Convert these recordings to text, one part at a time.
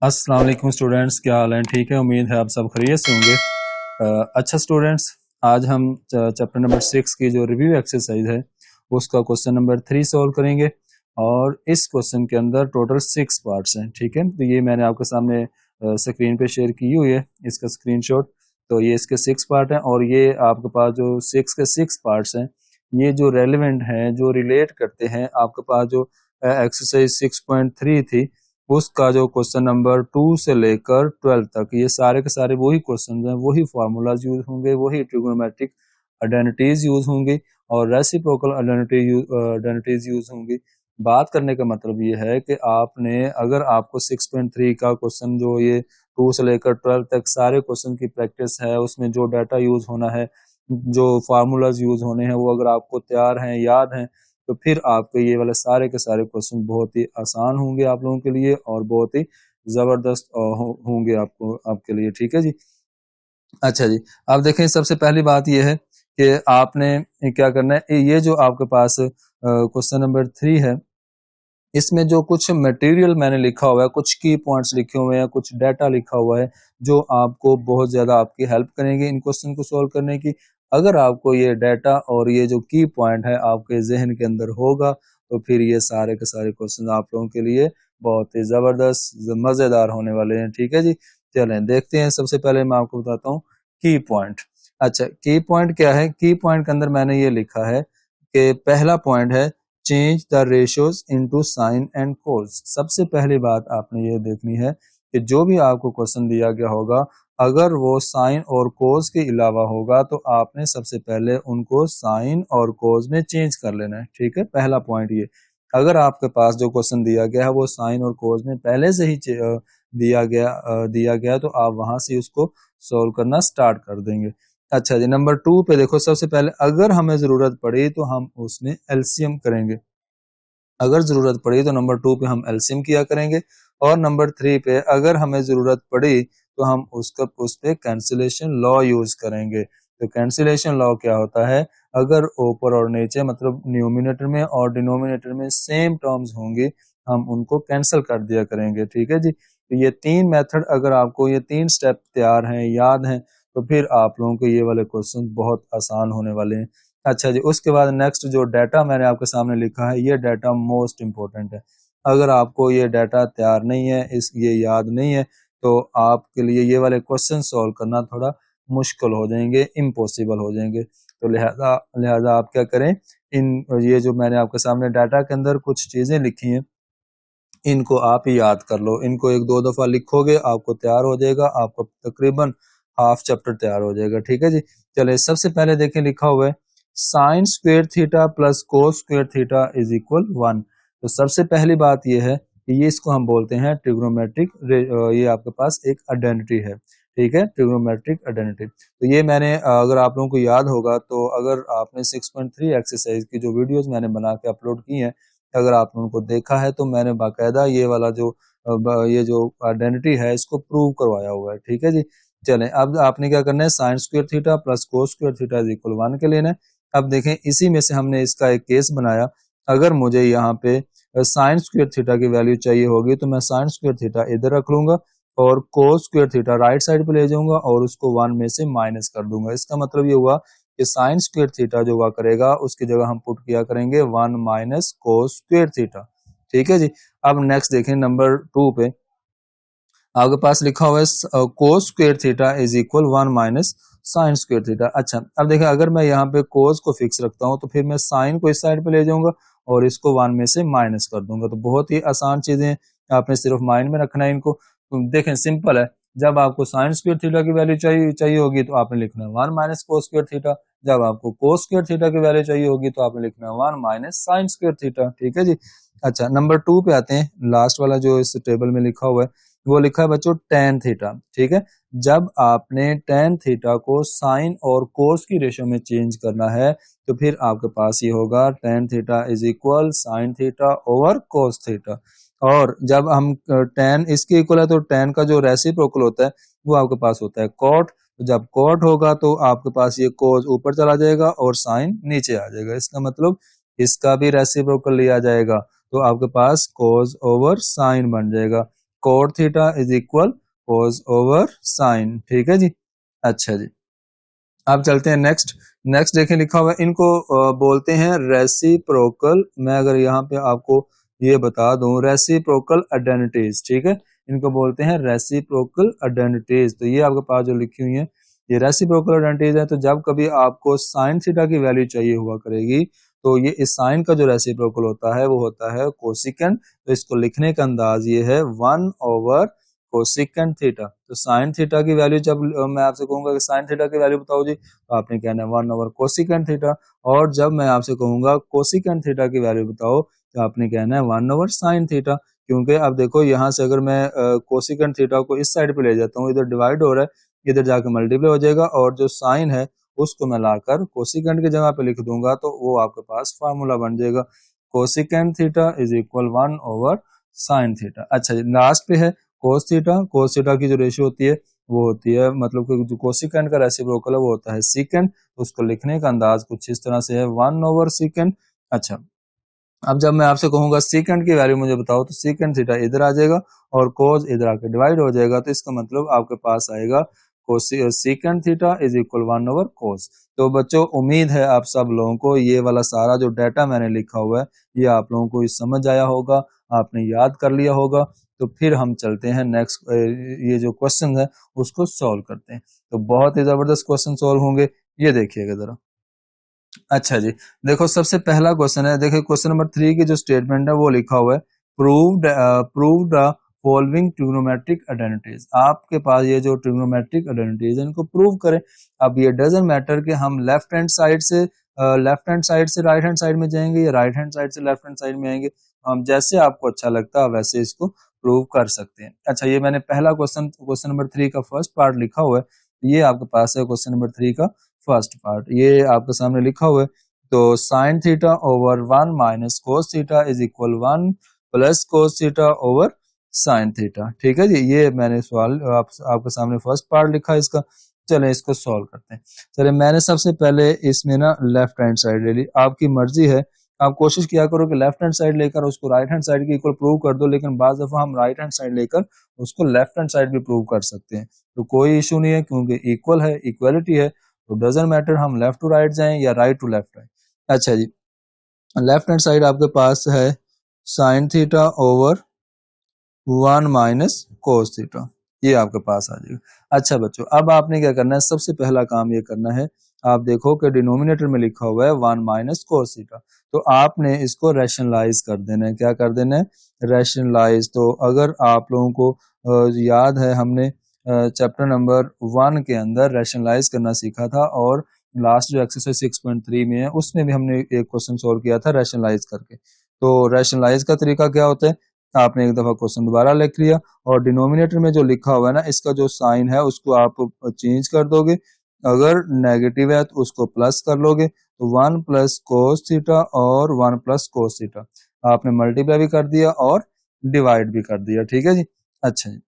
अस्सलाम वालेकुम स्टूडेंट्स, क्या हाल है? ठीक है, उम्मीद है आप सब खैरियत से होंगे। अच्छा स्टूडेंट्स, आज हम चैप्टर नंबर 6 की जो रिव्यू एक्सरसाइज है उसका क्वेश्चन नंबर 3 सॉल्व करेंगे। और इस क्वेश्चन के अंदर टोटल 6 पार्ट्स हैं। ठीक है, तो ये मैंने आपके सामने स्क्रीन पे शेयर की हुई है इसका स्क्रीनशॉट। तो ये इसके 6 पार्ट हैं और ये आपके पास जो 6 के 6 पार्ट्स हैं ये जो रेलिवेंट हैं, जो रिलेट करते हैं आपके पास जो एक्सरसाइज 6.3 थी उसका जो क्वेश्चन नंबर 2 से लेकर 12 तक ये सारे के सारे वही क्वेश्चन हैं, वही फार्मूलाज यूज होंगे, वही ट्रिग्नोमेट्रिक आइडेंटिटीज यूज होंगी और रेसिप्रोकल आइडेंटिटीज यूज होंगी। बात करने का मतलब ये है कि आपने अगर आपको 6.3 का क्वेश्चन जो ये 2 से लेकर 12 तक सारे क्वेश्चन की प्रैक्टिस है, उसमें जो डाटा यूज होना है, जो फार्मूलाज यूज होने हैं, वो अगर आपको तैयार हैं, याद हैं, तो फिर आपके ये वाले सारे के सारे क्वेश्चन बहुत ही आसान होंगे आप लोगों के लिए और बहुत ही जबरदस्त होंगे आपके लिए। ठीक है जी। अच्छा जी, अब देखें सबसे पहली बात ये है कि आपने क्या करना है। ये जो आपके पास क्वेश्चन नंबर 3 है, इसमें जो कुछ मटेरियल मैंने लिखा हुआ है, कुछ की पॉइंट्स लिखे हुए हैं, कुछ डाटा लिखा हुआ है जो आपको बहुत ज्यादा आपकी हेल्प करेंगे इन क्वेश्चन को सॉल्व करने की। अगर आपको ये डाटा और ये जो की पॉइंट है आपके जहन के अंदर होगा तो फिर ये सारे के सारे क्वेश्चन आप लोगों के लिए बहुत ही जबरदस्त मजेदार होने वाले हैं। ठीक है जी, चलें देखते हैं। सबसे पहले मैं आपको बताता हूँ की पॉइंट। अच्छा, की पॉइंट क्या है? की पॉइंट के अंदर मैंने ये लिखा है कि पहला पॉइंट है change the ratios into sine and cos. सबसे पहली बात आपने ये देखनी है कि जो भी आपको क्वेश्चन दिया गया होगा अगर वो साइन और कोस के अलावा होगा तो आपने सबसे पहले उनको साइन और कोस में चेंज कर लेना है। ठीक है, पहला पॉइंट ये। अगर आपके पास जो क्वेश्चन दिया गया है वो साइन और कोस में पहले से ही दिया गया तो आप वहां से उसको सोल्व करना स्टार्ट कर देंगे। अच्छा जी, नंबर 2 पे देखो, सबसे पहले अगर हमें जरूरत पड़ी तो हम उसमें एलसीएम करेंगे। अगर जरूरत पड़ी तो नंबर 2 पे हम एलसीएम किया करेंगे और नंबर 3 पे अगर हमें जरूरत पड़ी तो हम उस पे कैंसिलेशन लॉ यूज करेंगे। तो कैंसिलेशन लॉ क्या होता है? अगर ऊपर और नीचे मतलब न्यूमिनेटर में और डिनोमिनेटर में सेम टर्म्स होंगी हम उनको कैंसिल कर दिया करेंगे। ठीक है जी, तो ये 3 मेथड अगर आपको ये 3 स्टेप तैयार हैं, याद हैं, तो फिर आप लोगों को ये वाले क्वेश्चन बहुत आसान होने वाले हैं। अच्छा जी, उसके बाद नेक्स्ट जो डाटा मैंने आपके सामने लिखा है ये डाटा मोस्ट इम्पोर्टेंट है। अगर आपको ये डाटा तैयार नहीं है, ये याद नहीं है, तो आपके लिए ये वाले क्वेश्चन सॉल्व करना थोड़ा मुश्किल हो जाएंगे, इम्पॉसिबल हो जाएंगे। तो लिहाजा लिहाजा आप क्या करें, इन ये जो मैंने आपके सामने डाटा के अंदर कुछ चीजें लिखी हैं इनको आप ही याद कर लो। इनको 1-2 दफा लिखोगे आपको तैयार हो जाएगा, आपको तकरीबन हाफ चैप्टर तैयार हो जाएगा। ठीक है जी, चले सबसे पहले देखें लिखा हुआ है sign square theta plus cos square theta is equal 1। तो सबसे पहली बात यह है कि ये इसको हम बोलते हैं ट्रिग्नोमेट्रिक, ये आपके पास एक आइडेंटिटी है। ठीक है, ट्रिग्नोमेट्रिक आइडेंटिटी। तो ये मैंने अगर आप लोगों को याद होगा तो अगर आपने 6.3 एक्सरसाइज की जो वीडियोस मैंने बना के अपलोड की हैं, अगर आपने उनको देखा है तो मैंने बाकायदा ये वाला जो ये जो आइडेंटिटी है इसको प्रूव करवाया हुआ है। ठीक है जी, चलें अब आपने क्या करना है, sign square theta plus cos square theta is equal 1 के लेना है। अब देखें इसी में से हमने इसका एक केस बनाया। अगर मुझे यहाँ पे साइन स्क्वायर थीटा की वैल्यू चाहिए होगी तो मैं साइन स्क्वायर थीटा इधर रख लूंगा और कोस स्क्वायर थीटा राइट साइड पे ले जाऊंगा और उसको 1 में से माइनस कर दूंगा। इसका मतलब ये हुआ कि साइन स्क्वायर थीटा जो हुआ करेगा उसकी जगह हम पुट किया करेंगे 1 माइनस कोस स्क्वायर थीटा। ठीक है जी, अब नेक्स्ट देखें नंबर 2 पे आपके पास लिखा हुआ है कोस square theta is equal 1 minus sine square theta. अच्छा, अब देखिए अगर मैं यहाँ पे कोस को फिक्स रखता हूँ तो फिर मैं साइन को इस साइड पे ले जाऊंगा और इसको 1 में से माइनस कर दूंगा। तो बहुत ही आसान चीजें, आपने सिर्फ माइंड में रखना है इनको। तो देखें सिंपल है, जब आपको साइन स्क्वायर थीटा की वैल्यू चाहिए होगी तो आपने लिखना है 1 माइनस कोस स्क्वायर थीटा। जब आपको कोस स्क्वायर थीटा की वैल्यू चाहिए होगी तो आपने लिखना है 1 माइनस साइन स्क्वायर थीटा। ठीक है जी। अच्छा, नंबर 2 पे आते हैं, लास्ट वाला जो इस टेबल में लिखा हुआ है वो लिखा है बच्चों टेन थीटा। ठीक है, जब आपने टेन थीटा को साइन और कोस की रेशो में चेंज करना है तो फिर आपके पास ये होगा tan theta is equal sine theta over cos theta. और जब हम टेन इसके इक्वल है तो टेन का जो रेसिप्रोकल होता है वो आपके पास होता है कॉट। तो जब कॉट होगा तो आपके पास ये कोस ऊपर चला जाएगा और साइन नीचे आ जाएगा। इसका मतलब इसका भी रेसिप्रोकल लिया जाएगा तो आपके पास कोस ओवर साइन बन जाएगा। Cot theta is equal cos over sine. ठीक है जी। अच्छा जी, अब चलते हैं नेक्स्ट। नेक्स्ट देखें लिखा हुआ है, इनको बोलते हैं रेसिप्रोकल। मैं अगर यहाँ पे आपको ये बता दूं, रेसिप्रोकल आइडेंटिटीज। ठीक है, इनको बोलते हैं रेसिप्रोकल आइडेंटिटीज। तो ये आपके पास जो लिखी हुई है ये रेसिप्रोकल आइडेंटिटीज है। तो जब कभी आपको साइन थीटा की वैल्यू चाहिए हुआ करेगी तो ये इस साइन का जो रेसिप्रोकल होता है वो होता है कोसिकेंट। तो इसको लिखने का अंदाज ये है 1 ओवर कोसिकेंट थीटा। तो साइन थीटा की वैल्यू जब मैं आपसे कहूंगा कि साइन थीटा की वैल्यू बताओ जी, तो आपने कहना है 1 ओवर कोसिकेंट थीटा। और जब मैं आपसे कहूंगा कोसिकेंट थीटा की वैल्यू बताओ तो आपने कहना है 1 ओवर साइन थीटा। क्योंकि अब देखो यहाँ से अगर मैं कोसिकेंट थीटा को इस साइड पे ले जाता हूँ, इधर डिवाइड हो रहा है, इधर जाके मल्टीप्लाई हो जाएगा, और जो साइन है उसको मैं लाकर कोसिकेंट की जगह पे लिख दूंगा तो वो आपके पास फार्मूला बन जाएगा cosecant theta is equal 1 over sine theta. अच्छा जी, लास्ट पे है कोस थीटा। कोस थीटा की जो रेशियो होती है वो होती है, मतलब कि जो कोसिकेंट का रेसिप्रोकल है वो होता है सीकेंट। उसको लिखने का अंदाज कुछ इस तरह से है 1 ओवर सीकेंट। अच्छा, अब जब मैं आपसे कहूंगा सीकेंट की वैल्यू मुझे बताओ तो सीकेंट थीटा इधर आ जाएगा और कोस इधर आके डिवाइड हो जाएगा। तो इसका मतलब आपके पास आएगा secant theta is equal 1 over cos. तो बच्चों, उम्मीद है आप सब लोगों को ये वाला सारा जो डाटा मैंने लिखा हुआ है ये आप लोगों को समझ आया होगा, आपने याद कर लिया होगा। तो फिर हम चलते हैं नेक्स्ट, ये जो क्वेश्चन है उसको सॉल्व करते हैं। तो बहुत ही जबरदस्त क्वेश्चन सॉल्व होंगे, ये देखिएगा जरा। अच्छा जी, देखो सबसे पहला क्वेश्चन है, देखिए क्वेश्चन नंबर 3 की जो स्टेटमेंट है वो लिखा हुआ है prove the following trigonometric identities. आपके पास ये जो ट्रिग्नोमेट्रिक आइडेंटिटीज है इनको प्रूव करें। अब ये डजंट मैटर कि हम लेफ्ट हैंड साइड से राइट हैंड साइड में जाएंगे या राइट हैंड साइड से लेफ्ट हैंड साइड में आएंगे, हम जैसे आपको अच्छा लगता है वैसे इसको प्रूव कर सकते हैं। अच्छा, ये मैंने पहला क्वेश्चन नंबर 3 का फर्स्ट पार्ट लिखा हुआ है, ये आपके पास है क्वेश्चन नंबर 3 का फर्स्ट पार्ट, ये आपके सामने लिखा हुआ है। तो sine theta over 1 minus cos theta is equal 1 plus cos theta over sine theta. ठीक है जी, ये मैंने सवाल आपके सामने फर्स्ट पार्ट लिखा है इसका। चले इसको सॉल्व करते हैं। चले, मैंने सबसे पहले इसमें ना लेफ्ट हैंड साइड ले ली। आपकी मर्जी है, आप कोशिश किया करो कि लेफ्ट हैंड साइड लेकर उसको राइट हैंड साइड के इक्वल प्रूव कर दो, लेकिन बाज दफा हम राइट हैंड साइड लेकर उसको लेफ्ट हैंड साइड भी प्रूव कर सकते हैं। तो कोई इशू नहीं है क्योंकि इक्वल है, इक्वलिटी है, तो डजंट मैटर हम लेफ्ट टू राइट जाएं या राइट टू लेफ्ट जाएं। अच्छा जी, लेफ्ट हैंड साइड आपके पास है sine theta over 1 minus cos theta, ये आपके पास आ जाएगा। अच्छा बच्चों, अब आपने क्या करना है, सबसे पहला काम ये करना है, आप देखो कि डिनोमिनेटर में लिखा हुआ है 1 माइनस कोस थीटा, तो आपने इसको रैशनलाइज कर देना है। क्या कर देना है? रैशनलाइज। तो अगर आप लोगों को याद है, हमने चैप्टर नंबर 1 के अंदर रैशनलाइज करना सीखा था, और लास्ट जो एक्सरसाइज 6.3 में है उसमें भी हमने एक क्वेश्चन सॉल्व किया था रैशनलाइज करके। तो रैशनलाइज का तरीका क्या होता है, आपने एक दफा क्वेश्चन दोबारा लिख लिया और डिनोमिनेटर में जो लिखा हुआ है ना, इसका जो साइन है उसको आप चेंज कर दोगे। अगर नेगेटिव है तो उसको प्लस कर लोगे, तो 1 प्लस कोस थीटा और 1 प्लस कोस थीटा आपने मल्टीप्लाई भी कर दिया और डिवाइड भी कर दिया। ठीक है जी। अच्छा जी,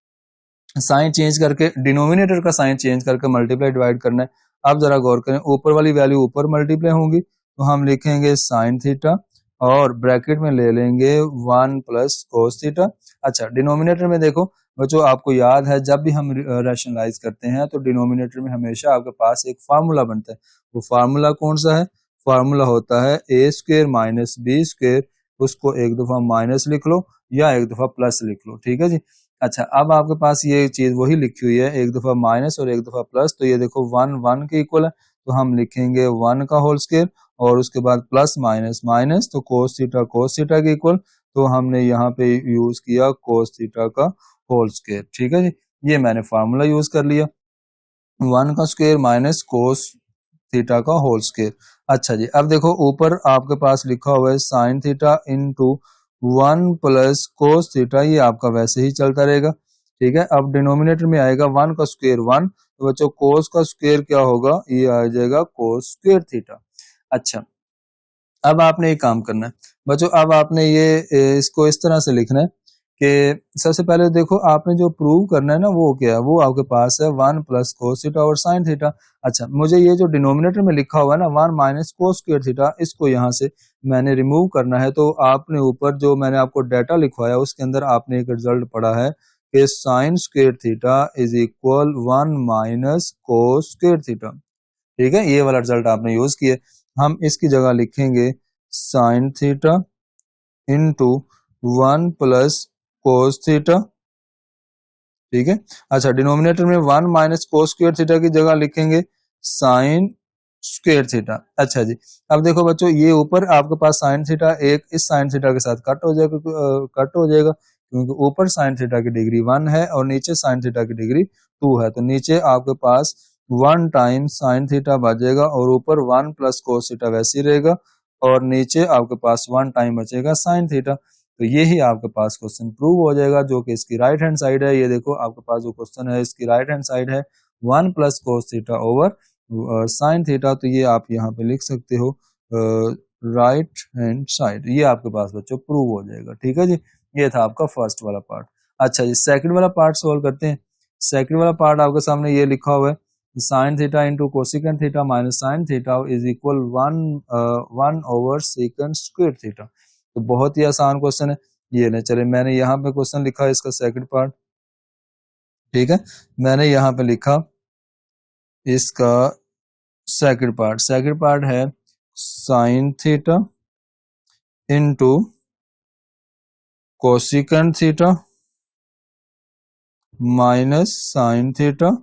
साइन चेंज करके, डिनोमिनेटर का साइन चेंज करके मल्टीप्लाई डिवाइड करना है। अब जरा गौर करें, ऊपर वाली वैल्यू ऊपर मल्टीप्लाई होंगी तो हम लिखेंगे साइन थीटा और ब्रैकेट में ले लेंगे 1 प्लस कोस थीटा। अच्छा, डिनोमिनेटर में देखो बच्चों, आपको याद है जब भी हम रैशनलाइज करते हैं तो डिनोमिनेटर में हमेशा आपके पास एक फार्मूला बनता है। वो फार्मूला कौन सा है? फार्मूला होता है ए स्क्वेयर माइनस बी स्क्वेयर। उसको एक दफा माइनस लिख लो या एक दफा प्लस लिख लो। ठीक है जी। अच्छा, अब आपके पास ये चीज वही लिखी हुई है, एक दफा माइनस और एक दफा प्लस। तो ये देखो 1 1 के इक्वल है, तो हम लिखेंगे 1 का होल स्क्वायर और उसके बाद प्लस माइनस माइनस, तो कोस थीटा के इक्वल, तो हमने यहाँ पे यूज किया कोस थीटा का होल स्क्वायर। ठीक है जी, ये मैंने फार्मूला यूज कर लिया, 1 का स्क्वायर माइनस कोस थीटा का होल स्क्वायर। अच्छा जी, अब देखो ऊपर आपके पास लिखा हुआ है sine theta into 1 plus cos theta, ये आपका वैसे ही चलता रहेगा। ठीक है, अब डिनोमिनेटर में आएगा 1 का स्क्वायर 1, तो बच्चों कोस का स्क्वायर क्या होगा? ये आ जाएगा कोस स्क्वायर थीटा। अच्छा, अब आपने एक काम करना है बच्चों, अब आपने ये इसको इस तरह से लिखना है कि सबसे पहले देखो आपने जो प्रूव करना है ना वो क्या है, वो आपके पास है 1 प्लस कोस थीटा और साइन थीटा। अच्छा, मुझे ये जो डिनोमिनेटर में लिखा हुआ है ना 1 माइनस कोस स्क्वायर थीटा, इसको यहाँ से मैंने रिमूव करना है। तो आपने ऊपर जो मैंने आपको डाटा लिखवाया उसके अंदर आपने एक रिजल्ट पढ़ा है कि sign square theta is equal 1 minus cos square theta. ठीक है, ये वाला रिजल्ट आपने यूज किया। हम इसकी जगह लिखेंगे sine theta into 1 plus cos theta. ठीक है, अच्छा डिनोमिनेटर में 1 माइनस कोस स्क्वायर थीटा की जगह लिखेंगे साइन स्क्वायर थीटा। अच्छा जी, अब देखो बच्चों, ये ऊपर आपके पास साइन थीटा एक इस साइन थीटा के साथ कट हो जाएगा, क्योंकि ऊपर साइन थीटा की डिग्री 1 है और नीचे साइन थीटा की डिग्री 2 है। तो नीचे आपके पास 1 टाइम साइन थीटा बचेगा और ऊपर 1 प्लस कोस थीटा वैसे ही रहेगा, और नीचे आपके पास 1 टाइम बचेगा साइन थीटा। तो ये ही आपके पास क्वेश्चन प्रूव हो जाएगा, जो कि इसकी राइट हैंड साइड है। ये देखो आपके पास जो क्वेश्चन है इसकी राइट हैंड साइड है 1 plus cos theta over sine theta. तो ये आप यहाँ पे लिख सकते हो राइट हैंड साइड। ये आपके पास बच्चों प्रूव हो जाएगा। ठीक है जी, ये था आपका फर्स्ट वाला पार्ट। अच्छा जी, सेकंड वाला पार्ट सोल्व करते हैं। सेकंड वाला पार्ट आपके सामने ये लिखा हुआ है sine theta into cosecant theta minus sine theta is equal 1 over second square theta. तो बहुत ही आसान क्वेश्चन है ये। नहीं चले, मैंने यहाँ पे क्वेश्चन लिखा है इसका सेकंड पार्ट। ठीक है, मैंने यहाँ पे लिखा इसका सेकंड पार्ट है sine theta into cosecant theta minus sine theta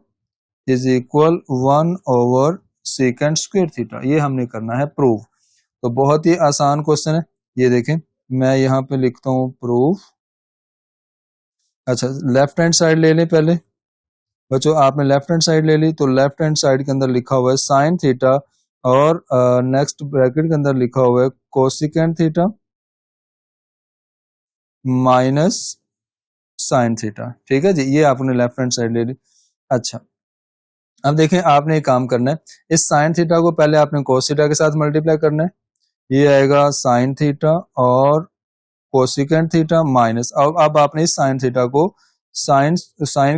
is equal 1 over second square theta. ये हमने करना है प्रूव। तो बहुत ही आसान क्वेश्चन है ये। देखें, मैं यहाँ पे लिखता हूँ प्रूफ। अच्छा, लेफ्ट हैंड साइड ले लें पहले बच्चों। आपने लेफ्ट हैंड साइड ले ली, तो लेफ्ट हैंड साइड के अंदर लिखा हुआ है साइन थीटा और नेक्स्ट ब्रैकेट के अंदर लिखा हुआ है cosecant theta minus sine theta. ठीक है जी, ये आपने लेफ्ट हैंड साइड ले ली। अच्छा, अब देखें आपने एक काम करना है, इस साइन थीटा को पहले आपने कोस थीटा के साथ मल्टीप्लाई करना है। ये आएगा साइन थीटा और कोसिकेंट थीटा माइनस, अब आपने इस साइन थीटा को साइन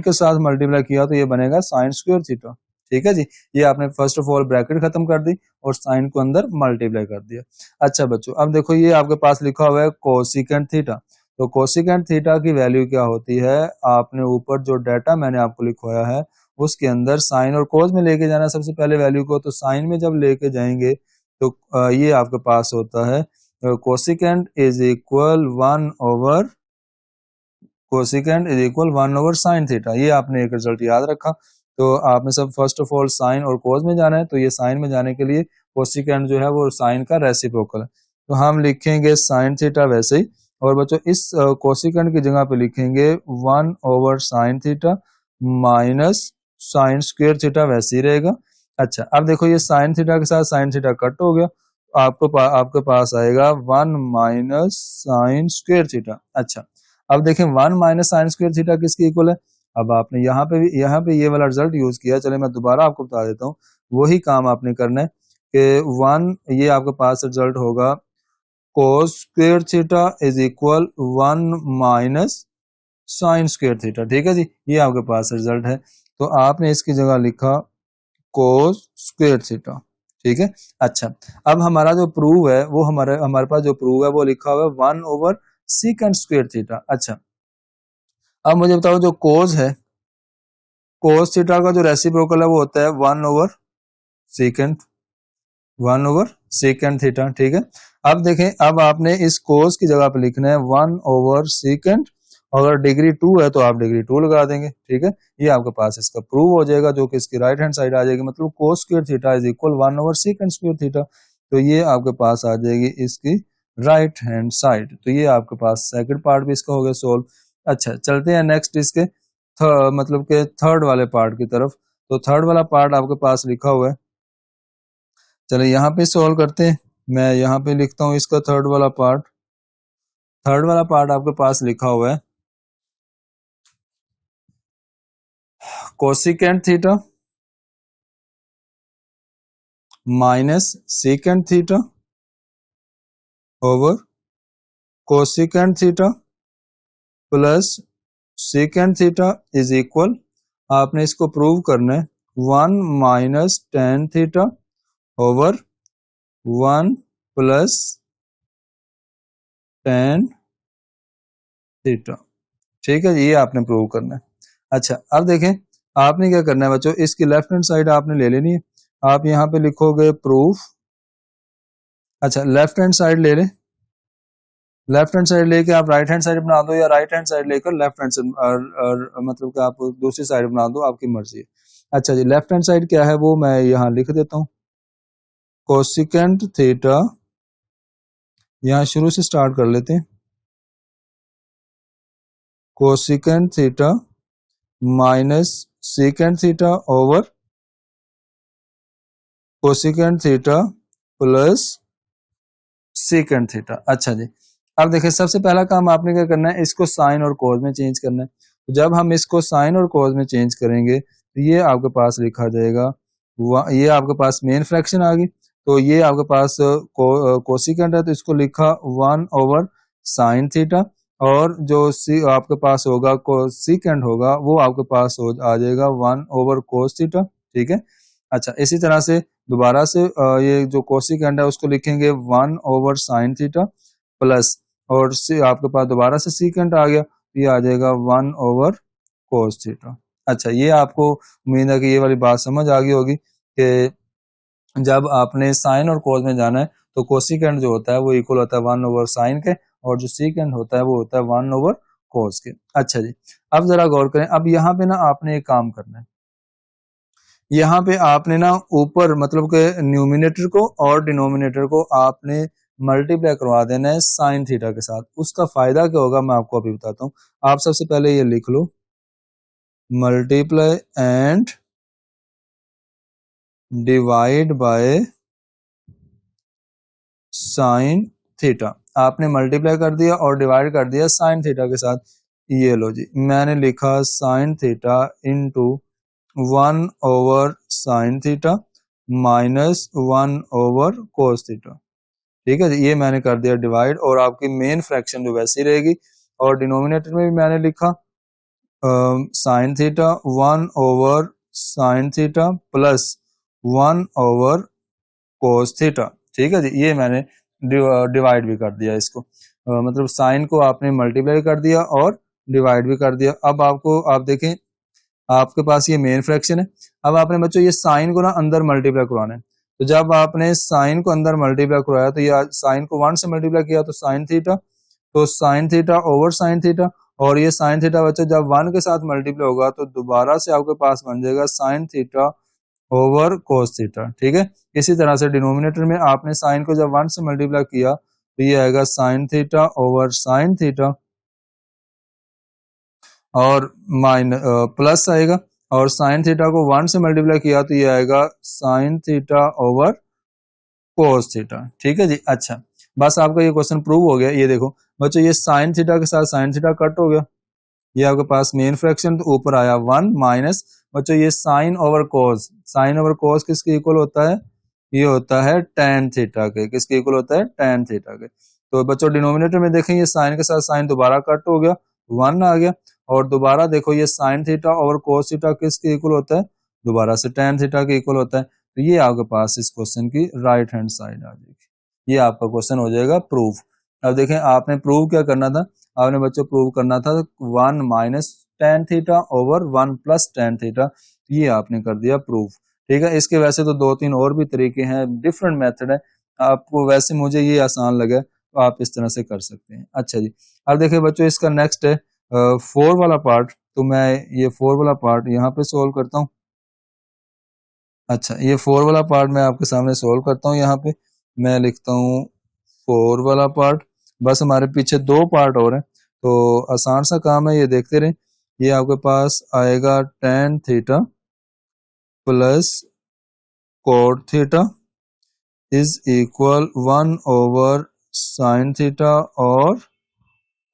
के साथ मल्टीप्लाई किया तो ये बनेगा साइन स्क्वायर थीटा। ठीक है जी, ये आपने फर्स्ट ऑफ ऑल ब्रैकेट खत्म कर दी और साइन को अंदर मल्टीप्लाई कर दिया। अच्छा बच्चों, अब देखो ये आपके पास लिखा हुआ है कोसिकेंट थीटा। तो कोसिकेंट थीटा की वैल्यू क्या होती है, आपने ऊपर जो डाटा मैंने आपको लिखवाया है उसके अंदर साइन और कोस में लेके जाना सबसे पहले वैल्यू को। तो साइन में जब लेके जाएंगे तो ये आपके पास होता है cosecant is equal 1 over sine theta. ये आपने एक रिजल्ट याद रखा। तो आपने सब फर्स्ट ऑफ ऑल साइन और कोस में जाना है, तो ये साइन में जाने के लिए कोसिकेंट जो है वो साइन का रेसिप्रोकल है। तो हम लिखेंगे साइन थीटा वैसे ही, और बच्चों इस कोसिकेंट की जगह पे लिखेंगे 1 over sine theta minus sine square theta वैसे ही रहेगा। अच्छा, अब देखो ये साइन थीटा के साथ साइन थीटा कट हो गया, आपके पास आएगा 1 माइनस साइन स्क्वायर थीटा। अच्छा, अब देखें 1 माइनस साइन स्क्वायर थीटा किसके इक्वल है। अब आपने यहाँ पे ये वाला रिजल्ट यूज किया। चले मैं दोबारा आपको बता देता हूँ, वही काम आपने करना है कि 1, ये आपके पास रिजल्ट होगा कोस square theta is equal 1 minus sine square theta. ठीक है जी, ये आपके पास रिजल्ट है। तो आपने इसकी जगह लिखा कोस स्क्वायर थीटा। ठीक है, अच्छा अब हमारा जो प्रूव है वो हमारे पास जो प्रूव है वो लिखा हुआ है 1 ओवर सीकेंट स्क्वायर थीटा। अच्छा, अब मुझे बताओ जो कोस है, कोस थीटा का जो रेसिप्रोकल है वो होता है 1 ओवर सेकेंट थीटा। ठीक है, अब देखें, अब आपने इस कोस की जगह पे लिखना है 1 ओवर सेकेंट, अगर डिग्री 2 है तो आप डिग्री 2 लगा देंगे। ठीक है, ये आपके पास इसका प्रूव हो जाएगा, जो कि इसकी राइट हैंड साइड आ जाएगी। मतलब कोस square theta is equal 1 over second square theta. तो ये आपके पास आ जाएगी इसकी राइट हैंड साइड। तो ये आपके पास सेकंड पार्ट भी इसका हो गया सोल्व। अच्छा, चलते हैं नेक्स्ट इसके मतलब के थर्ड वाले पार्ट की तरफ। तो थर्ड वाला पार्ट आपके पास लिखा हुआ है, चलो यहाँ पे सॉल्व करते हैं। मैं यहाँ पे लिखता हूँ इसका थर्ड वाला पार्ट आपके पास लिखा हुआ है cosecant theta minus secant theta over cosecant theta plus secant theta is equal, आपने इसको प्रूव करना है 1 minus tan theta over 1 plus tan theta. ठीक है, ये आपने प्रूव करना है। अच्छा, अब देखें आपने क्या करना है बच्चों, इसकी लेफ्ट हैंड साइड आपने ले लेनी है। आप यहाँ पे लिखोगे प्रूफ। अच्छा, लेफ्ट हैंड साइड ले लें, लेफ्ट हैंड साइड लेके आप राइट हैंड साइड बना दो, या राइट हैंड साइड लेकर लेफ्ट हैंड साइड, मतलब कि आप दूसरी साइड बना दो, आपकी मर्जी है। अच्छा जी, लेफ्ट हैंड साइड क्या है वो मैं यहाँ लिख देता हूँ। कोसिकेंट थीटा, यहाँ शुरू से स्टार्ट कर लेते हैं। Cosecant theta minus secant theta over cosecant theta plus secant theta. अच्छा जी, अब देखिए सबसे पहला काम आपने क्या करना है, इसको साइन और कोस में चेंज करना है। तो जब हम इसको साइन और कोस में चेंज करेंगे तो ये आपके पास लिखा जाएगा, ये आपके पास मेन फ्रैक्शन आ गई, तो ये आपके पास कोसिकेंट है तो इसको लिखा 1 ओवर साइन थीटा, और जो आपके पास होगा कोसिकेंट होगा वो आपके पास आ जाएगा 1 ओवर कोस थीटा। ठीक है। अच्छा, इसी तरह से दोबारा से ये जो कोसिकेंट है उसको लिखेंगे 1 ओवर साइन थीटा प्लस, और आपके पास दोबारा से सीकेंट आ गया, ये आ जाएगा 1 ओवर कोस थीटा। अच्छा, ये आपको उम्मीद है कि ये वाली बात समझ आ गई होगी कि जब आपने साइन और कोस में जाना है तो कोसिकेंट जो होता है वो इक्वल होता है 1 ओवर साइन के, और जो सीकेंट होता है वो होता है 1 ओवर कोस के। अच्छा जी, अब जरा गौर करें, अब यहाँ पे ना आपने एक काम करना है, यहाँ पे आपने ना ऊपर मतलब के न्यूमिनेटर को और डिनोमिनेटर को आपने मल्टीप्लाई करवा देना है साइन थीटा के साथ। उसका फायदा क्या होगा मैं आपको अभी बताता हूँ। आप सबसे पहले ये लिख लो, multiply and divide by sine theta. आपने मल्टीप्लाई कर दिया और डिवाइड कर दिया साइन थीटा के साथ। ये लो जी, मैंने लिखा sine theta into 1 over sine theta minus 1 over cos theta. ठीक है जी, ये मैंने कर दिया डिवाइड, और आपकी मेन फ्रैक्शन जो वैसी रहेगी, और डिनोमिनेटर में भी मैंने लिखा sine theta 1 over sine theta plus 1 over cos theta. ठीक है जी, ये मैंने डिवाइड भी कर दिया इसको, मतलब साइन को आपने मल्टीप्लाई कर दिया और डिवाइड भी कर दिया। अब आपको आप देखें आपके पास ये मेन फ्रैक्शन है। अब आपने बच्चों ये साइन को ना अंदर मल्टीप्लाई करवाना है, तो जब आपने साइन को अंदर मल्टीप्लाई करवाया तो ये साइन को 1 से मल्टीप्लाई किया तो साइन थीटा, तो sine theta over sine theta, और ये साइन थीटा बच्चों जब 1 के साथ मल्टीप्लाई होगा तो दोबारा से आपके पास बन जाएगा sine theta over cos theta. ठीक है। इसी तरह से डिनोमिनेटर में आपने साइन को जब 1 से मल्टीप्लाई किया तो ये आएगा sine theta over sine theta, और प्लस आएगा, और साइन थीटा को 1 से मल्टीप्लाई किया तो ये आएगा sine theta over cos theta. ठीक है जी। अच्छा, बस आपका ये क्वेश्चन प्रूव हो गया। ये देखो बच्चों, ये साइन थीटा के साथ साइन थीटा कट हो गया, ये आपके पास मेन फ्रैक्शन, तो ऊपर आया 1 माइनस बच्चों ये साइन ओवर कोस। साइन ओवर कोस किसके इक्वल होता है, ये होता है टेन थीटा के। किसके इक्वल होता है, टेन थीटा के। तो बच्चों डिनोमिनेटर में देखें ये साइन के साथ साइन दोबारा कट हो गया, 1 आ गया, और दोबारा देखो ये साइन थीटा और कोस थीटा किसके इक्वल होता है, दोबारा से टेन थीटा के इक्वल होता है। तो ये आपके पास इस क्वेश्चन की राइट हैंड साइड आ जाएगी। ये आपका क्वेश्चन हो जाएगा प्रूफ। अब देखें आपने प्रूव क्या करना था, आपने बच्चों प्रूव करना था 1 minus tan theta over 1 plus tan theta, ये आपने कर दिया प्रूफ। ठीक है। इसके वैसे तो 2-3 और भी तरीके हैं, डिफरेंट मेथड है, आपको वैसे मुझे ये आसान लगे तो आप इस तरह से कर सकते हैं। अच्छा जी, अब देखिए बच्चों इसका नेक्स्ट है 4 वाला पार्ट, तो मैं ये 4 वाला पार्ट यहाँ पे सोल्व करता हूँ। अच्छा, ये 4 वाला पार्ट मैं आपके सामने सोल्व करता हूँ। यहाँ पे मैं लिखता हूँ 4 वाला पार्ट, बस हमारे पीछे 2 पार्ट और हैं, तो आसान सा काम है, ये देखते रहें। ये आपके पास आएगा tan theta plus coat theta is equal 1 over sine theta और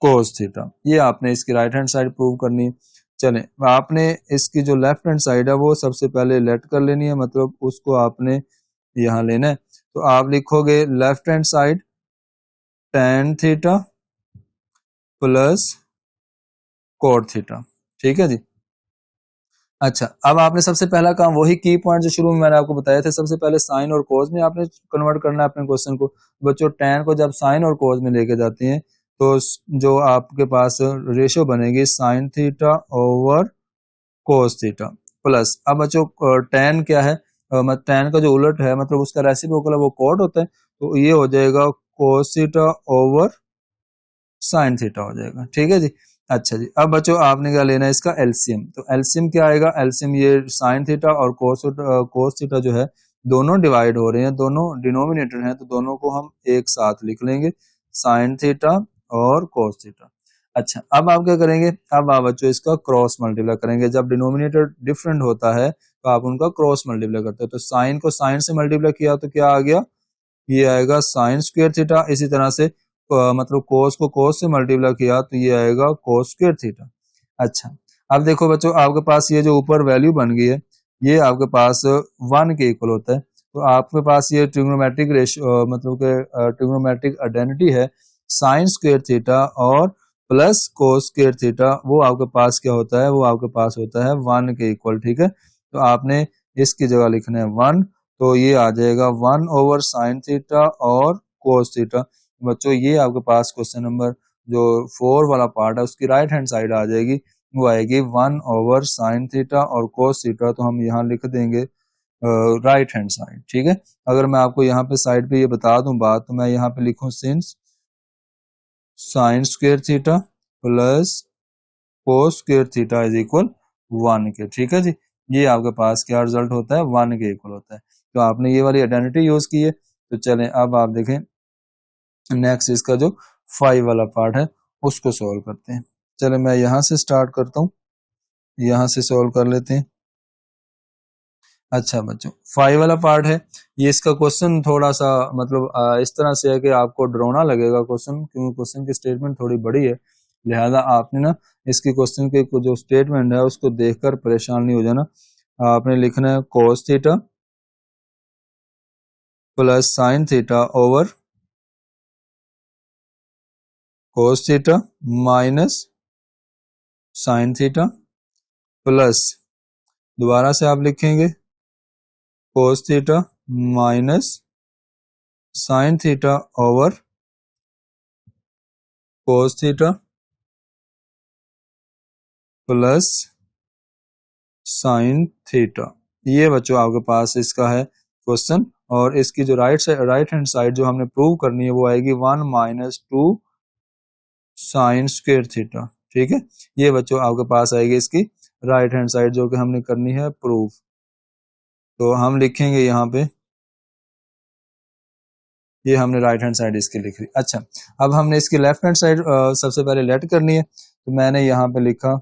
कोस थीटा। ये आपने इसकी राइट हैंड साइड प्रूव करनी है। चलें, आपने इसकी जो लेफ्ट हैंड साइड है वो सबसे पहले लेट कर लेनी है, मतलब उसको आपने यहाँ लेना है। तो आप लिखोगे left hand side tan theta plus cot theta. ठीक है जी। अच्छा, अब आपने सबसे पहला काम वही की पॉइंट जो शुरू में मैंने आपको बताया थे, सबसे पहले साइन और कोस में आपने कन्वर्ट करना है अपने क्वेश्चन को। बच्चों टेन को जब साइन और कोस में लेके जाते हैं तो जो आपके पास रेशियो बनेगी sine theta over cos theta plus, अब बच्चों tan क्या है, मतलब tan का जो उलट है मतलब उसका रेसिप्रोकल है वो कॉट होता है, तो ये हो जाएगा cos theta over sine theta हो जाएगा। ठीक है जी। अच्छा जी, अब बच्चों आपने क्या लेना है इसका एलसीएम, तो एलसीएम क्या आएगा, एलसीएम ये साइन थीटा और कोस थीटा जो है दोनों डिवाइड हो रहे हैं, दोनों डिनोमिनेटर हैं, तो दोनों को हम एक साथ लिख लेंगे, साइन थीटा और कोस थीटा। अच्छा, अब आप क्या करेंगे, अब आप बच्चों इसका क्रॉस मल्टीप्लाई करेंगे, जब डिनोमिनेटर डिफरेंट होता है तो आप उनका क्रॉस मल्टीप्लाई करते हैं, तो साइन को साइन से मल्टीप्लाई किया तो क्या आ गया, ये आएगा साइन स्क्वायर थीटा, इसी तरह से मतलब कोस को कोस से मल्टीप्लाई किया तो ये आएगा कोस स्क्वायर थीटा। अच्छा, अब देखो बच्चों आपके पास ये जो ऊपर वैल्यू बन गई है ये आपके पास 1 के इक्वल होता है, तो आपके पास ये ट्रिग्नोमेट्रिक रेशियो मतलब के ट्रिग्नोमेट्रिक आइडेंटिटी है साइन स्क्वायर थीटा और प्लस कोस स्क्वायर थीटा, वो आपके पास क्या होता है, वो आपके पास होता है 1 के इक्वल। ठीक है, तो आपने इसकी जगह लिखना है 1, तो ये आ जाएगा 1 ओवर साइन थीटा और कोस थीटा। बच्चों ये आपके पास क्वेश्चन नंबर जो 4 वाला पार्ट है उसकी राइट हैंड साइड आ जाएगी, वो आएगी 1 ओवर साइन थीटा और कोस थीटा, तो हम यहाँ लिख देंगे राइट हैंड साइड। ठीक है, अगर मैं आपको यहाँ पे साइड पे ये बता दूं बात, तो मैं यहाँ पे लिखूं since sign square theta plus cos square theta is equal 1 के। ठीक है जी, ये आपके पास क्या रिजल्ट होता है, 1 के इक्वल होता है, तो आपने ये वाली आइडेंटिटी यूज की है। तो चलें अब आप देखें नेक्स्ट इसका जो 5 वाला पार्ट है उसको सॉल्व करते हैं। चले मैं यहां से स्टार्ट करता हूं, यहां से सॉल्व कर लेते हैं। अच्छा बच्चों 5 वाला पार्ट है, ये इसका क्वेश्चन थोड़ा सा मतलब इस तरह से है कि आपको डरावना लगेगा क्वेश्चन, क्योंकि क्वेश्चन की स्टेटमेंट थोड़ी बड़ी है, लिहाजा आपने ना इसकी क्वेश्चन के जो स्टेटमेंट है उसको देखकर परेशान नहीं हो जाना। आपने लिखना है cos theta plus sine theta over cos theta minus sine theta plus, दोबारा से आप लिखेंगे cos theta minus sine theta over cos theta plus sine theta. ये बच्चों आपके पास इसका है क्वेश्चन, और इसकी जो राइट हैंड साइड जो हमने प्रूव करनी है वो आएगी 1 माइनस 2 साइन स्क्वायर थीटा। ठीक है, ये बच्चों आपके पास आएगी इसकी राइट हैंड साइड जो कि हमने करनी है प्रूफ, तो हम लिखेंगे यहाँ पे, ये हमने राइट हैंड साइड इसकी लिख ली। अच्छा, अब हमने इसकी लेफ्ट हैंड साइड सबसे पहले लेट करनी है, तो मैंने यहाँ पे लिखा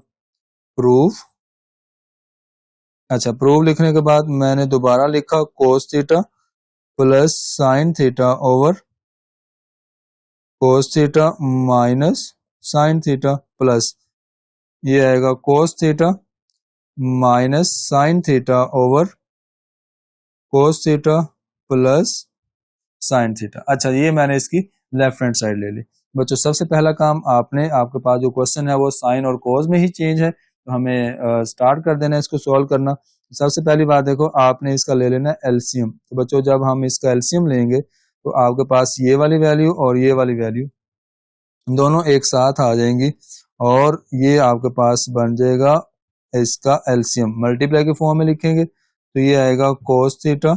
प्रूफ। अच्छा, प्रूफ लिखने के बाद मैंने दोबारा लिखा cos theta plus sine theta over cos theta minus sine theta plus, ये आएगा cos theta minus sine theta over cos theta plus sine theta. अच्छा, ये मैंने इसकी लेफ्ट हैंड साइड ले ली। बच्चों सबसे पहला काम आपने, आपके पास जो क्वेश्चन है वो साइन और कोस में ही चेंज है, तो हमें स्टार्ट कर देना है इसको सॉल्व करना। सबसे पहली बात देखो आपने इसका ले लेना है एलसीएम, तो बच्चों जब हम इसका एलसीएम लेंगे तो आपके पास ये वाली वैल्यू और ये वाली वैल्यू दोनों एक साथ आ जाएंगी, और ये आपके पास बन जाएगा इसका एलसीएम, मल्टीप्लाई के फॉर्म में लिखेंगे तो ये आएगा cos theta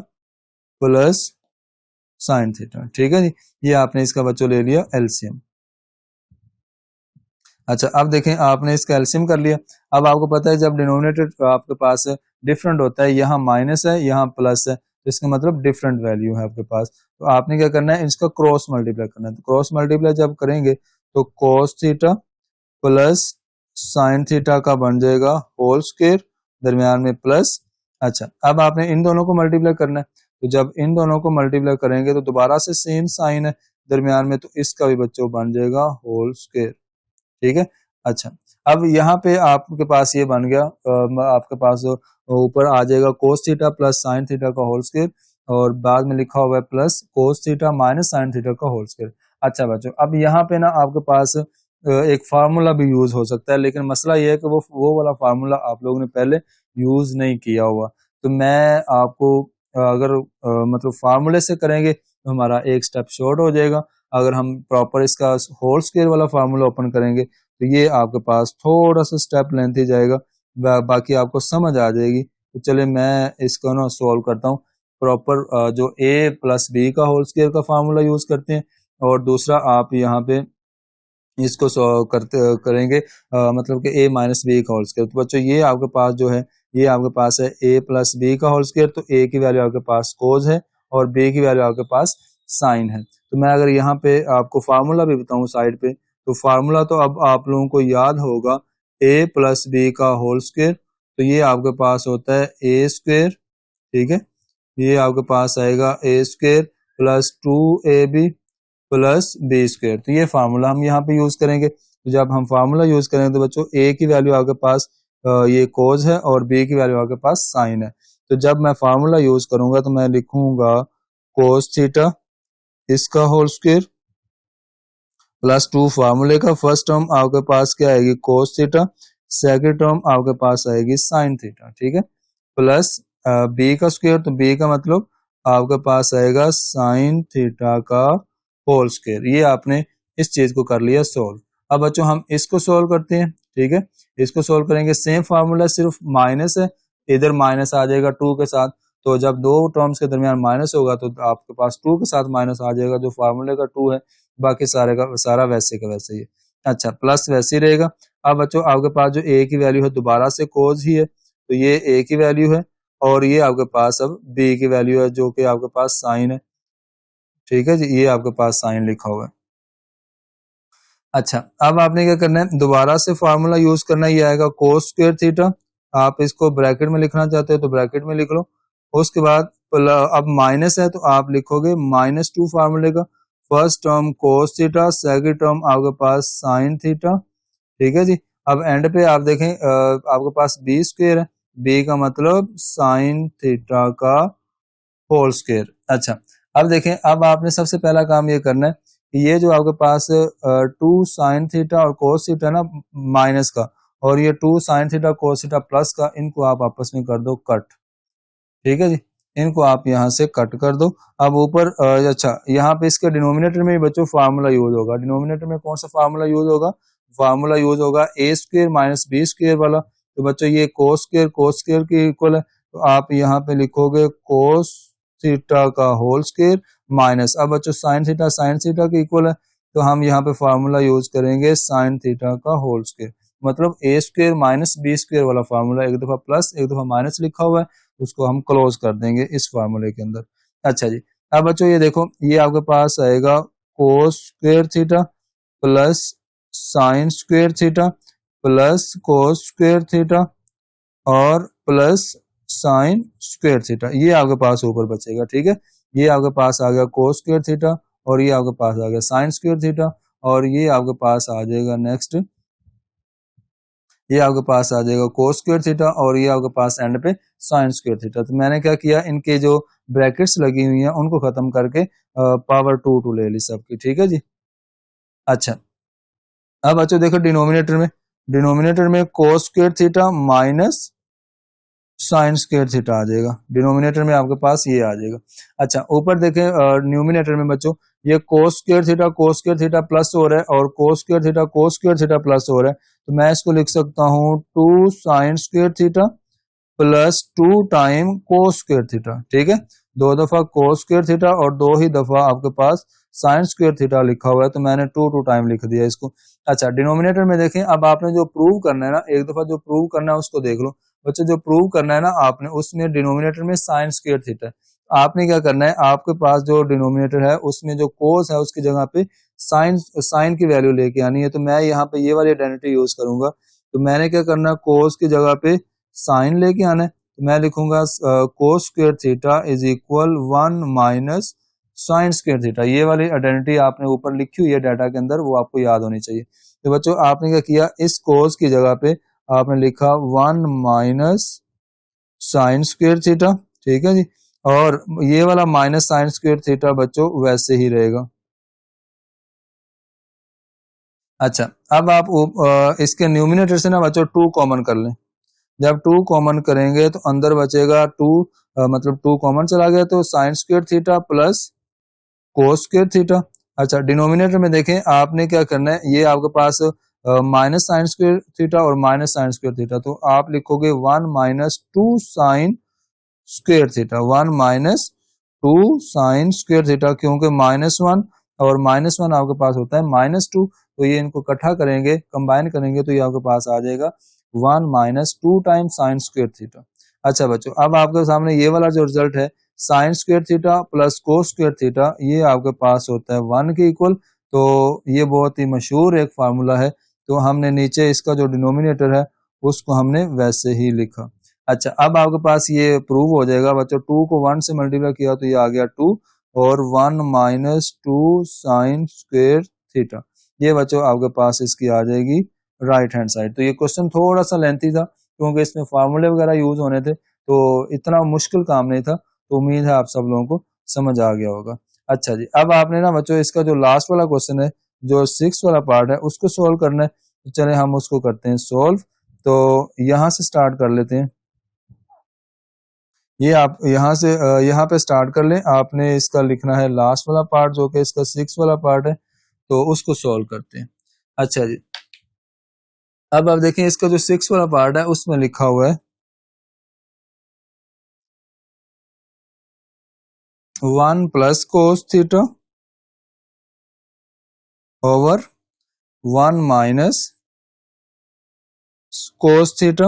plus sine theta. ठीक है जी, ये आपने इसका बच्चों ले लिया एलसीएम। अच्छा, अब देखें आपने इसका एलसीएम कर लिया। अब आपको पता है जब डिनोमिनेटर आपके पास डिफरेंट होता है, यहाँ माइनस है यहाँ प्लस है, तो इसका मतलब डिफरेंट वैल्यू है आपके पास, तो आपने क्या करना है इसका क्रॉस मल्टीप्लाई करना है। तो क्रॉस मल्टीप्लाई जब करेंगे तो cos theta plus sign theta का बन जाएगा होल स्क्वायर, दरमियान में प्लस। अच्छा, अब आपने इन दोनों को मल्टीप्लाई करना है, तो जब इन दोनों को मल्टीप्लाई करेंगे तो दोबारा से सेम साइन है दरमियान में, तो इसका भी बच्चों बन जाएगा होल स्क्वायर। ठीक है। अच्छा, अब यहाँ पे आपके पास ये बन गया, आपके पास ऊपर आ जाएगा cos theta plus sign theta का होल स्क्वायर, और बाद में लिखा हुआ है plus cos theta minus sign theta का होल स्क्वायर। अच्छा बच्चों, अब यहाँ पे ना आपके पास एक फार्मूला भी यूज हो सकता है, लेकिन मसला ये है कि वो वाला फार्मूला आप लोगों ने पहले यूज नहीं किया हुआ, तो मैं आपको अगर मतलब फार्मूले से करेंगे तो हमारा एक स्टेप शॉर्ट हो जाएगा, अगर हम प्रॉपर इसका होल स्क्वायर वाला फार्मूला ओपन करेंगे तो ये आपके पास थोड़ा सा स्टेप लेंथी जाएगा, बाकी आपको समझ आ जाएगी। तो चले मैं इसको ना सॉल्व करता हूँ। प्रॉपर जो a प्लस बी का होल स्क्वायर का फार्मूला यूज करते हैं, और दूसरा आप यहाँ पे इसको करेंगे मतलब कि a माइनस बी का होल स्क्वायर। तो बच्चों ये आपके पास जो है, ये आपके पास है a प्लस बी का होल स्क्वायर, तो a की वैल्यू आपके पास कोस है और b की वैल्यू आपके पास साइन है। तो मैं अगर यहाँ पे आपको फार्मूला भी बताऊं साइड पे, तो फार्मूला तो अब आप लोगों को याद होगा a प्लस बी का होल स्क्वायर, तो ये आपके पास होता है a स्क्वायर, ठीक है। ये आपके पास आएगा a स्क्वायर प्लस 2ab प्लस बी स्क्वायर। तो ये फार्मूला हम यहाँ पे यूज करेंगे। तो जब हम फार्मूला यूज करेंगे तो बच्चों a की वैल्यू आपके पास ये कोस है और b की वैल्यू आपके पास साइन है। तो जब मैं फार्मूला यूज करूंगा तो मैं लिखूंगा कोस थीटा इसका होल स्क्वायर प्लस 2 फार्मूले का फर्स्ट टर्म आपके पास क्या आएगी कोस थीटा, सेकंड टर्म आपके पास आएगी साइन थीटा, ठीक है, प्लस b का स्क्वायर, तो b का मतलब आपके पास आएगा साइन थीटा का होल स्क्वायर। ये आपने इस चीज को कर लिया सोल्व। अब बच्चों हम इसको सोल्व करते हैं, ठीक है। इसको सोल्व करेंगे, सेम फार्मूला सिर्फ माइनस है, इधर माइनस आ जाएगा 2 के साथ, तो जब दो टर्म्स के दरमियान माइनस होगा तो आपके पास 2 के साथ माइनस आ जाएगा, जो फार्मूले का 2 है, बाकी सारे का सारा वैसे का वैसे ही है। अच्छा, प्लस वैसे ही रहेगा। अब बच्चों आपके पास जो a की वैल्यू है दोबारा से कोस ही है, तो ये a की वैल्यू है, और ये आपके पास अब b की वैल्यू है जो कि आपके पास साइन है, ठीक है जी, ये आपके पास साइन लिखा हुआ है। अच्छा, अब आपने क्या करना है, दोबारा से फार्मूला यूज करना, ये आएगा कोस स्क्वायर थीटा। आप इसको ब्रैकेट में लिखना चाहते हो तो ब्रैकेट में लिख लो। उसके बाद अब माइनस है तो आप लिखोगे -2 फार्मूले का, first term cos theta, second term आपके पास साइन थीटा, ठीक है जी। अब एंड पे आप देखें आपके पास बी स्क्वायर है, बी का मतलब साइन थीटा का होल स्क्वायर। अच्छा, अब देखें, अब आपने सबसे पहला काम ये करना है कि ये जो आपके पास 2 साइन थीटा और कोस थीटा ना माइनस का, और ये 2 sine theta cos theta plus का, इनको आप आपस में कर दो कट, ठीक है जी, इनको आप यहाँ से कट कर दो। अब ऊपर अच्छा, यहाँ पे इसके डिनोमिनेटर में बच्चों फार्मूला यूज होगा। डिनोमिनेटर में कौन सा फार्मूला यूज होगा, फार्मूला यूज होगा a square minus B square वाला। तो बच्चों ये कोस स्क्वायर के इक्वल है, तो आप यहाँ पे लिखोगे कोस थीटा का होल स्क्वायर माइनस, अब बच्चों साइन थीटा के इक्वल है, तो हम यहाँ पे फार्मूला यूज करेंगे साइन थीटा का होल स्क्वायर, मतलब a square minus B square वाला फार्मूला, एक दफा प्लस एक दफा माइनस लिखा हुआ है, उसको हम क्लोज कर देंगे इस फार्मूले के अंदर। अच्छा जी, अब बच्चों ये देखो, ये आपके पास आएगा कोस square theta plus sign square theta plus cos square theta और प्लस साइन स्क्वायर थीटा, ये आपके पास ऊपर बचेगा, ठीक है। ये आपके पास आ गया कोस स्क्वायर थीटा, और ये आपके पास आ गया साइन स्क्वायर थीटा, और ये आपके पास आ जाएगा नेक्स्ट, ये आपके पास आ जाएगा कोस स्क्वायर थीटा, और ये आपके पास एंड पे साइन स्क्वायर थीटा। तो मैंने क्या किया, इनके जो ब्रैकेट्स लगी हुई हैं उनको खत्म करके पावर 2 ले ली सबकी, ठीक है जी। अच्छा, अब बच्चों देखो डिनोमिनेटर में cos square theta minus sine square theta आ जाएगा, डिनोमिनेटर में आपके पास ये आ जाएगा। अच्छा, ऊपर देखें न्यूमिनेटर में बच्चों, ये कोस स्क्वायर थीटा प्लस हो रहा है, और कोस स्क्वायर थीटा प्लस हो रहा है, तो मैं इसको लिख सकता हूँ 2 sign square theta plus 2 time कोस स्क्वायर थीटा, ठीक है। 2 दफा कोस स्क्वायर थीटा और 2 ही दफा आपके पास साइन स्क्वायर थीटा लिखा हुआ है, तो मैंने 2 टाइम लिख दिया इसको। अच्छा, डिनोमिनेटर में देखें, अब आपने जो प्रूव करना है ना, एक दफा जो प्रूव करना है उसको देख लो बच्चों। जो प्रूव करना है ना आपने, उसमें डिनोमिनेटर में साइन स्क्वायर थीटा है, आपने क्या करना है, आपके पास जो डिनोमिनेटर है उसमें जो कोस है उसकी जगह पे साइन की वैल्यू लेके आनी है। तो मैं यहाँ पे ये वाली आइडेंटिटी यूज करूंगा, तो मैंने क्या करना है, कोस की जगह पे साइन लेके आना है, तो मैं लिखूंगा कोस square theta is equal 1 minus sine square theta. ये वाली आइडेंटिटी आपने ऊपर लिखी हुई है डाटा के अंदर, वो आपको याद होनी चाहिए। तो बच्चों आपने क्या किया, इस कोस की जगह पे आपने लिखा 1 माइनस साइन स्क्वायर थीटा, ठीक है जी, और ये वाला माइनस साइन स्क्वायर थीटा बच्चों वैसे ही रहेगा। अच्छा, अब आप इसके न्यूमिनेटर से ना बच्चों 2 कॉमन कर लें। जब 2 कॉमन करेंगे तो अंदर बचेगा 2, मतलब 2 कॉमन चला गया तो sign square theta plus cos square theta. अच्छा, डिनोमिनेटर में देखें आपने क्या करना है, ये आपके पास माइनस साइन स्क्वायर थीटा और माइनस साइन स्क्वायर थीटा, तो आप लिखोगे 1 minus 2 sign square theta, 1 minus 2 sign square theta, क्योंकि -1 और -1 आपके पास होता है -2, तो ये इनको इकट्ठा करेंगे, कंबाइन करेंगे, तो ये आपके पास आ जाएगा 1 minus 2 times sign square theta. अच्छा बच्चों, अब आपके सामने ये वाला जो रिजल्ट है sign square theta plus cos square theta, ये आपके पास होता है 1 के इक्वल, तो ये बहुत ही मशहूर एक फार्मूला है, तो हमने नीचे इसका जो डिनोमिनेटर है उसको हमने वैसे ही लिखा। अच्छा, अब आपके पास ये प्रूव हो जाएगा बच्चों, 2 को 1 से मल्टीप्लाई किया तो ये आ गया 2 और 1 माइनस 2 साइन स्क्वायर थीटा, ये बच्चों आपके पास इसकी आ जाएगी राइट हैंड साइड। तो ये क्वेश्चन थोड़ा सा लेंथी था क्योंकि इसमें फार्मूले वगैरह यूज होने थे, तो इतना मुश्किल काम नहीं था, तो उम्मीद है आप सब लोगों को समझ आ गया होगा। अच्छा जी, अब आपने ना बच्चों इसका जो लास्ट वाला क्वेश्चन है, जो 6 वाला पार्ट है, उसको सोल्व करना है, तो चले हम उसको करते हैं सोल्व। तो यहां से स्टार्ट कर लेते हैं, ये आप यहाँ से यहाँ पे स्टार्ट कर लें, आपने इसका लिखना है लास्ट वाला पार्ट जो कि इसका 6 वाला पार्ट है, तो उसको सॉल्व करते हैं। अच्छा जी, अब आप देखें इसका जो 6 वाला पार्ट है उसमें लिखा हुआ है 1 plus cos theta over 1 minus cos theta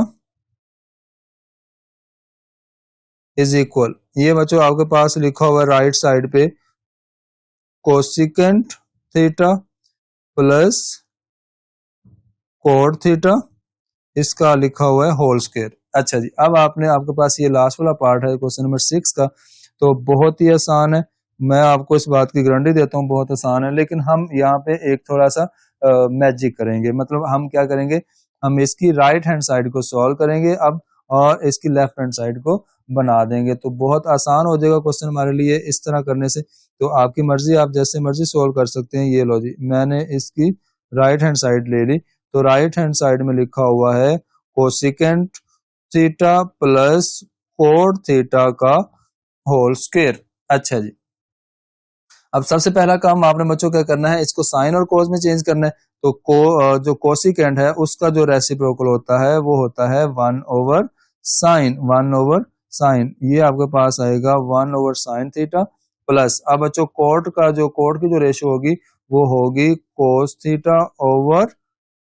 is equal, ये बच्चों आपके पास लिखा हुआ है राइट साइड पे cosecant theta plus cot theta, इसका लिखा हुआ है होल स्क्वायर। अच्छा जी, अब आपने आपके पास ये लास्ट वाला पार्ट है क्वेश्चन नंबर 6 का, तो बहुत ही आसान है, मैं आपको इस बात की गारंटी देता हूँ बहुत आसान है, लेकिन हम यहाँ पे एक थोड़ा सा मैजिक करेंगे, मतलब हम क्या करेंगे, हम इसकी राइट हैंड साइड को सॉल्व करेंगे अब और इसकी लेफ्ट हैंड साइड को बना देंगे, तो बहुत आसान हो जाएगा क्वेश्चन हमारे लिए इस तरह करने से। तो आपकी मर्जी, आप जैसे मर्जी सोल्व कर सकते हैं। ये लो जी, मैंने इसकी राइट हैंड साइड ले ली, तो राइट हैंड साइड में लिखा हुआ है cosecant theta plus cot theta का होल स्क्वायर। अच्छा जी, अब सबसे पहला काम आपने बच्चों क्या करना है, इसको साइन और कोस में चेंज करना है, तो जो कोसिकेंट है उसका जो रेसिप्रोकल होता है वो होता है 1 ओवर साइन, 1 ओवर साइन, ये आपके पास आएगा 1 ओवर साइन थीटा प्लस, अब बच्चों कोट का जो कोट की जो रेशियो होगी वो होगी cos theta over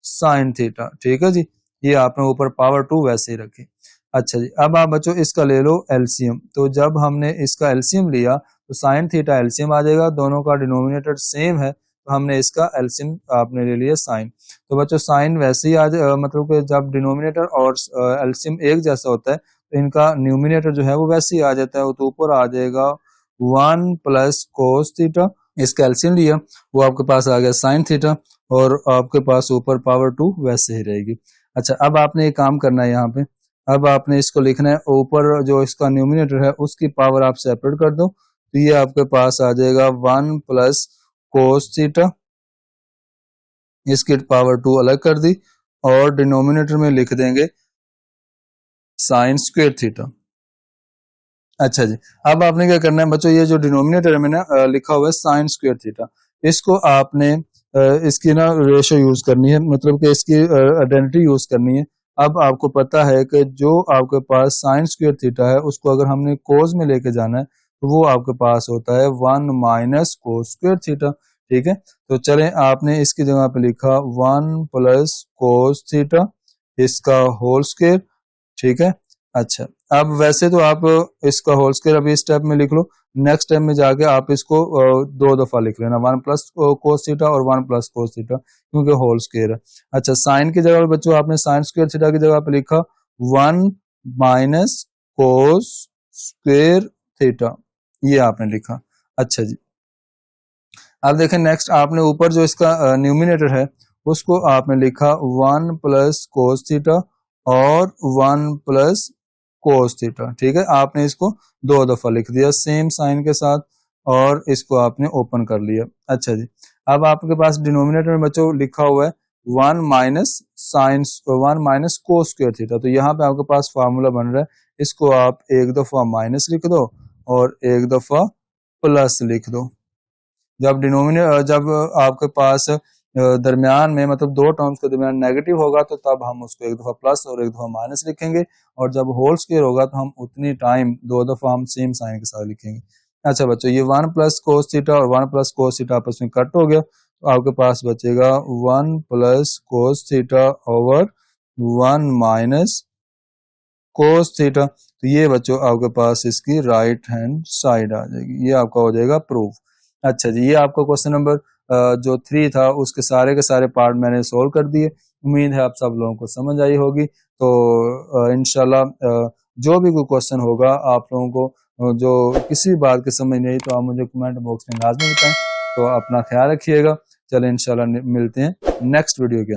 sine theta, ठीक है जी, ये आपने ऊपर पावर 2 वैसे ही रखी। अच्छा जी, अब आप बच्चों इसका ले लो एलसीएम, तो जब हमने इसका एलसीएम लिया तो साइन थीटा एलसीएम आ जाएगा, दोनों का डिनोमिनेटर सेम है, तो हमने इसका एलसीएम आपने ले लिया साइन। तो बच्चों साइन वैसे ही मतलब कि जब डिनोमिनेटर और एलसीएम एक जैसा होता है तो इनका न्यूमिनेटर जो है वो वैसे ही आ जाता है, तो ऊपर आ जाएगा 1 प्लस कोस थीटा, इसका एलसीएम लिया वो आपके पास आ गया साइन थीटा, और आपके पास ऊपर पावर 2 वैसे ही रहेगी। अच्छा, अब आपने एक काम करना है, यहाँ पे अब आपने इसको लिखना है, ऊपर जो इसका न्यूमिनेटर है उसकी पावर आप सेपरेट कर दो, तो ये आपके पास आ जाएगा 1 प्लस कोस थीटा, इसकी पावर 2 अलग कर दी, और डिनोमिनेटर में लिख देंगे साइन स्क्वायर थीटा। अच्छा जी, अब आपने क्या करना है बच्चों, ये जो डिनोमिनेटर है मैंने लिखा हुआ है साइन स्क्वायर थीटा, इसको आपने इसकी ना रेशियो यूज करनी है, मतलब कि इसकी आइडेंटिटी यूज करनी है। अब आपको पता है कि जो आपके पास साइन स्क्वायर थीटा है उसको अगर हमने कोस में लेके जाना है तो वो आपके पास होता है 1 माइनस कोस स्क्वायर थीटा, ठीक है। तो चलें, आपने इसकी जगह पे लिखा 1 प्लस कोस थीटा, इसका होल स्क्वायर, ठीक है। अच्छा, अब वैसे तो आप इसका होल स्क्वायर अभी स्टेप में लिख लो, नेक्स्ट स्टेप में जाके आप इसको 2 दफा लिख लेना, 1 प्लस कोस थीटा और 1 प्लस कोस थीटा, क्योंकि होल स्क्वायर है। अच्छा, साइन की जगह पे बच्चों आपने साइन स्क्वायर थीटा की जगह पे लिखा 1 माइनस कोस स्क्वायर थीटा, ये आपने लिखा। अच्छा जी, अब देखें नेक्स्ट आपने ऊपर जो इसका न्यूमिनेटर है उसको आपने लिखा 1 प्लस कोस थीटा और 1 प्लस कोस थीटा, ठीक है। आपने इसको 2 दफा लिख दिया सेम साइन के साथ, और इसको आपने ओपन कर लिया। अच्छा जी, अब आपके पास डिनोमिनेटर में बच्चों लिखा हुआ है 1 minus sine 1 minus cos square theta, तो यहाँ पे आपके पास फार्मूला बन रहा है, इसको आप एक दफा माइनस लिख दो और एक दफा प्लस लिख दो, जब आपके पास दरमियान में मतलब दो टर्म्स के दरमियान नेगेटिव होगा तो तब हम उसको एक दफा प्लस और एक दफा माइनस लिखेंगे, और जब होल स्क्वायर होगा तो हम उतनी टाइम दो दफा हम सेम साइन के साथ लिखेंगे। अच्छा बच्चों, ये 1 प्लस कोस थीटा और 1 प्लस कोस थीटा आपस में कट हो गया, तो आपके पास बचेगा 1 plus cos theta over 1 minus cos theta. तो ये बच्चों आपके पास इसकी राइट हैंड साइड आ जाएगी, ये आपका हो जाएगा प्रूफ। अच्छा जी, ये आपका क्वेश्चन नंबर जो 3 था उसके सारे के सारे पार्ट मैंने सोल्व कर दिए। उम्मीद है आप सब लोगों को समझ आई होगी। तो इंशाल्लाह जो भी कोई क्वेश्चन होगा आप लोगों को जो किसी बात की समझ नहीं तो आप मुझे कमेंट बॉक्स में लाजमी बताएं। तो अपना ख्याल रखिएगा। चलें इंशाल्लाह मिलते हैं नेक्स्ट वीडियो के